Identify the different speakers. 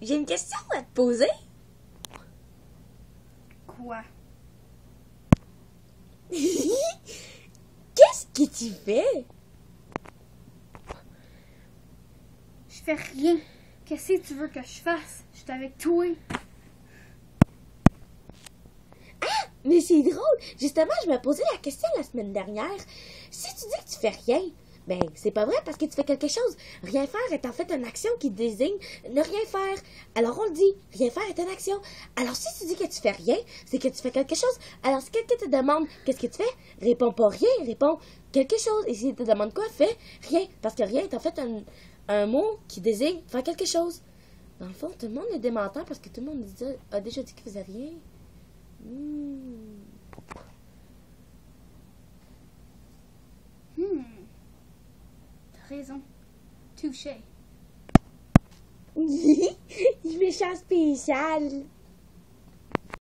Speaker 1: J'ai une question à te poser.
Speaker 2: Quoi?
Speaker 1: Qu'est-ce que tu fais?
Speaker 2: Je fais rien. Qu'est-ce que tu veux que je fasse? Je suis avec toi.
Speaker 1: Mais c'est drôle. Justement, je me posais la question la semaine dernière. Si tu dis que tu fais rien, ben, c'est pas vrai parce que tu fais quelque chose. Rien faire est en fait une action qui désigne ne rien faire. Alors on le dit, rien faire est une action. Alors si tu dis que tu fais rien, c'est que tu fais quelque chose. Alors si quelqu'un te demande qu'est-ce que tu fais, réponds pas rien, réponds quelque chose. Et s'il te demande quoi, fais rien. Parce que rien est en fait un mot qui désigne faire quelque chose. Dans le fond, tout le monde est démentant parce que tout le monde a déjà dit qu'il faisait rien.
Speaker 2: T'as raison. Touché.
Speaker 1: Il est méchant spécial.